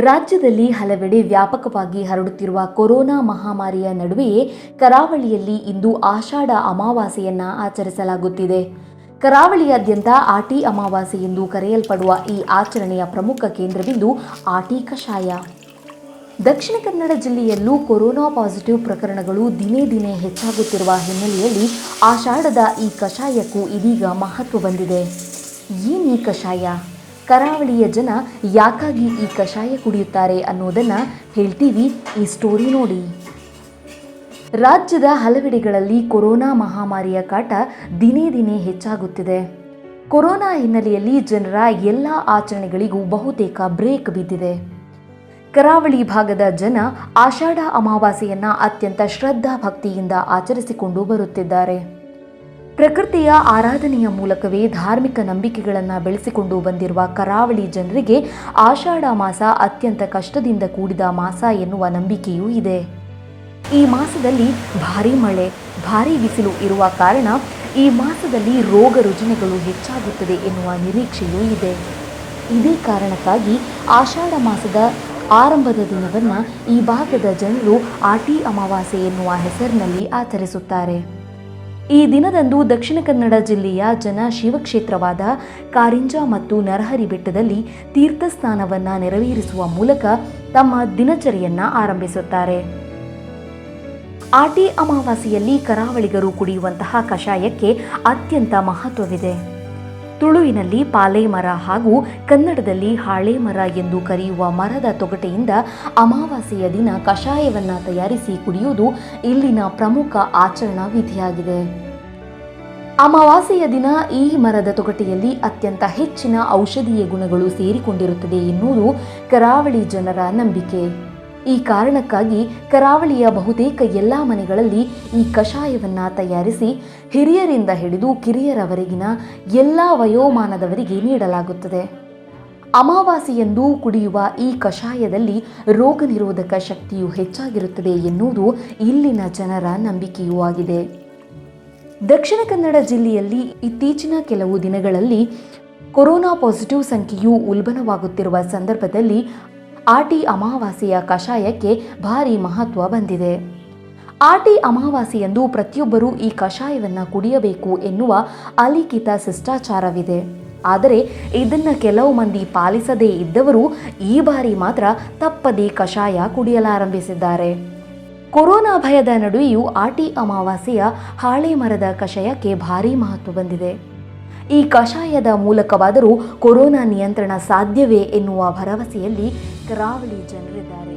ರಾಜ್ಯದಲ್ಲಿ ಹಲವೆಡೆ ವ್ಯಾಪಕವಾಗಿ ಹರಡುತ್ತಿರುವ ಕೊರೋನಾ ಮಹಾಮಾರಿಯ ನಡುವೆಯೇ ಕರಾವಳಿಯಲ್ಲಿ ಇಂದು ಆಷಾಢ ಅಮಾವಾಸ್ಯೆಯನ್ನ ಆಚರಿಸಲಾಗುತ್ತಿದೆ. ಕರಾವಳಿಯಾದ್ಯಂತ ಆಟಿ ಅಮಾವಾಸ್ಯೆ ಎಂದು ಕರೆಯಲ್ಪಡುವ ಈ ಆಚರಣೆಯ ಪ್ರಮುಖ ಕೇಂದ್ರಬಿಂದು ಆಟಿ ಕಷಾಯ. ದಕ್ಷಿಣ ಕನ್ನಡ ಜಿಲ್ಲೆಯಲ್ಲೂ ಕೊರೋನಾ ಪಾಸಿಟಿವ್ ಪ್ರಕರಣಗಳು ದಿನೇ ದಿನೇ ಹೆಚ್ಚಾಗುತ್ತಿರುವ ಹಿನ್ನೆಲೆಯಲ್ಲಿ ಆಷಾಢದ ಈ ಕಷಾಯಕ್ಕೂ ಇದೀಗ ಮಹತ್ವ ಬಂದಿದೆ. ಏನೀ ಕಷಾಯ? ಕರಾವಳಿಯ ಜನ ಯಾಕಾಗಿ ಈ ಕಷಾಯ ಕುಡಿಯುತ್ತಾರೆ ಅನ್ನೋದನ್ನು ಹೇಳ್ತೀವಿ, ಈ ಸ್ಟೋರಿ ನೋಡಿ. ರಾಜ್ಯದ ಹಲವೆಡೆಗಳಲ್ಲಿ ಕೊರೋನಾ ಮಹಾಮಾರಿಯ ಕಾಟ ದಿನೇ ದಿನೇ ಹೆಚ್ಚಾಗುತ್ತಿದೆ. ಕೊರೋನಾ ಹಿನ್ನೆಲೆಯಲ್ಲಿ ಜನರ ಎಲ್ಲ ಆಚರಣೆಗಳಿಗೂ ಬಹುತೇಕ ಬ್ರೇಕ್ ಬಿದ್ದಿದೆ. ಕರಾವಳಿ ಭಾಗದ ಜನ ಆಷಾಢ ಅಮಾವಾಸ್ಯೆಯನ್ನು ಅತ್ಯಂತ ಶ್ರದ್ಧಾ ಭಕ್ತಿಯಿಂದ ಆಚರಿಸಿಕೊಂಡು ಬರುತ್ತಿದ್ದಾರೆ. ಪ್ರಕೃತಿಯ ಆರಾಧನೆಯ ಮೂಲಕವೇ ಧಾರ್ಮಿಕ ನಂಬಿಕೆಗಳನ್ನು ಬೆಳೆಸಿಕೊಂಡು ಬಂದಿರುವ ಕರಾವಳಿ ಜನರಿಗೆ ಆಷಾಢ ಮಾಸ ಅತ್ಯಂತ ಕಷ್ಟದಿಂದ ಕೂಡಿದ ಮಾಸ ಎನ್ನುವ ನಂಬಿಕೆಯೂ ಇದೆ. ಈ ಮಾಸದಲ್ಲಿ ಭಾರೀ ಮಳೆ, ಭಾರೀ ಬಿಸಿಲು ಇರುವ ಕಾರಣ ಈ ಮಾಸದಲ್ಲಿ ರೋಗ ರುಜಿನಗಳು ಹೆಚ್ಚಾಗುತ್ತದೆ ಎನ್ನುವ ನಿರೀಕ್ಷೆಯೂ ಇದೆ. ಇದೇ ಕಾರಣಕ್ಕಾಗಿ ಆಷಾಢ ಮಾಸದ ಆರಂಭದ ದಿನವನ್ನು ಈ ಭಾಗದ ಜನರು ಆಟಿ ಅಮಾವಾಸ್ಯೆ ಎನ್ನುವ ಹೆಸರಿನಲ್ಲಿ ಆಚರಿಸುತ್ತಾರೆ. ಈ ದಿನದಂದು ದಕ್ಷಿಣ ಕನ್ನಡ ಜಿಲ್ಲೆಯ ಜನ ಶಿವಕ್ಷೇತ್ರವಾದ ಕಾರಿಂಜ ಮತ್ತು ನರಹರಿ ಬೆಟ್ಟದಲ್ಲಿ ತೀರ್ಥ ಸ್ನಾನವನ್ನು ನೆರವೇರಿಸುವ ಮೂಲಕ ತಮ್ಮ ದಿನಚರಿಯನ್ನು ಆರಂಭಿಸುತ್ತಾರೆ. ಆಟಿ ಅಮಾವಾಸ್ಯೆಯಲ್ಲಿ ಕರಾವಳಿಗರು ಕುಡಿಯುವಂತಹ ಕಷಾಯಕ್ಕೆ ಅತ್ಯಂತ ಮಹತ್ವವಿದೆ. ತುಳುವಿನಲ್ಲಿ ಪಾಲೆ ಮರ ಹಾಗೂ ಕನ್ನಡದಲ್ಲಿ ಹಾಳೆ ಮರ ಎಂದು ಕರೆಯುವ ಮರದ ತೊಗಟೆಯಿಂದ ಅಮಾವಾಸ್ಯೆಯ ದಿನ ಕಷಾಯವನ್ನು ತಯಾರಿಸಿ ಕುಡಿಯುವುದು ಇಲ್ಲಿನ ಪ್ರಮುಖ ಆಚರಣಾ ವಿಧಿಯಾಗಿದೆ. ಅಮಾವಾಸ್ಯೆಯ ದಿನ ಈ ಮರದ ತೊಗಟೆಯಲ್ಲಿ ಅತ್ಯಂತ ಹೆಚ್ಚಿನ ಔಷಧೀಯ ಗುಣಗಳು ಸೇರಿಕೊಂಡಿರುತ್ತದೆ ಎನ್ನುವುದು ಕರಾವಳಿ ಜನರ ನಂಬಿಕೆ. ಈ ಕಾರಣಕ್ಕಾಗಿ ಕರಾವಳಿಯ ಬಹುತೇಕ ಎಲ್ಲ ಮನೆಗಳಲ್ಲಿ ಈ ಕಷಾಯವನ್ನು ತಯಾರಿಸಿ ಹಿರಿಯರಿಂದ ಹಿಡಿದು ಕಿರಿಯರವರೆಗಿನ ಎಲ್ಲ ವಯೋಮಾನದವರಿಗೆ ನೀಡಲಾಗುತ್ತದೆ. ಅಮಾವಾಸ್ಯೆಯಂದು ಕುಡಿಯುವ ಈ ಕಷಾಯದಲ್ಲಿ ರೋಗ ನಿರೋಧಕ ಶಕ್ತಿಯು ಹೆಚ್ಚಾಗಿರುತ್ತದೆ ಎನ್ನುವುದು ಇಲ್ಲಿನ ಜನರ ನಂಬಿಕೆಯೂ ಆಗಿದೆ. ದಕ್ಷಿಣ ಕನ್ನಡ ಜಿಲ್ಲೆಯಲ್ಲಿ ಇತ್ತೀಚಿನ ಕೆಲವು ದಿನಗಳಲ್ಲಿ ಕೊರೋನಾ ಪಾಸಿಟಿವ್ ಸಂಖ್ಯೆಯು ಉಲ್ಬಣವಾಗುತ್ತಿರುವ ಸಂದರ್ಭದಲ್ಲಿ ಆಟಿ ಅಮಾವಾಸ್ಯೆಯ ಕಷಾಯಕ್ಕೆ ಭಾರಿ ಮಹತ್ವ ಬಂದಿದೆ. ಆಟಿ ಅಮಾವಾಸ್ಯೆಯಂದು ಪ್ರತಿಯೊಬ್ಬರೂ ಈ ಕಷಾಯವನ್ನು ಕುಡಿಯಬೇಕು ಎನ್ನುವ ಅಲಿಖಿತ ಶಿಷ್ಟಾಚಾರವಿದೆ. ಆದರೆ ಇದನ್ನು ಕೆಲವು ಮಂದಿ ಪಾಲಿಸದೇ ಇದ್ದವರು ಈ ಬಾರಿ ಮಾತ್ರ ತಪ್ಪದೇ ಕಷಾಯ ಕುಡಿಯಲಾರಂಭಿಸಿದ್ದಾರೆ. ಕೊರೋನಾ ಭಯದ ನಡುವೆಯೂ ಆಟಿ ಅಮಾವಾಸ್ಯೆಯ ಹಾಳೆ ಮರದ ಕಷಾಯಕ್ಕೆ ಭಾರಿ ಮಹತ್ವ ಬಂದಿದೆ. ಈ ಕಷಾಯದ ಮೂಲಕವಾದರೂ ಕೊರೋನಾ ನಿಯಂತ್ರಣ ಸಾಧ್ಯವೇ ಎನ್ನುವ ಭರವಸೆಯಲ್ಲಿ ಕರಾವಳಿ ಜನರಿದ್ದಾರೆ.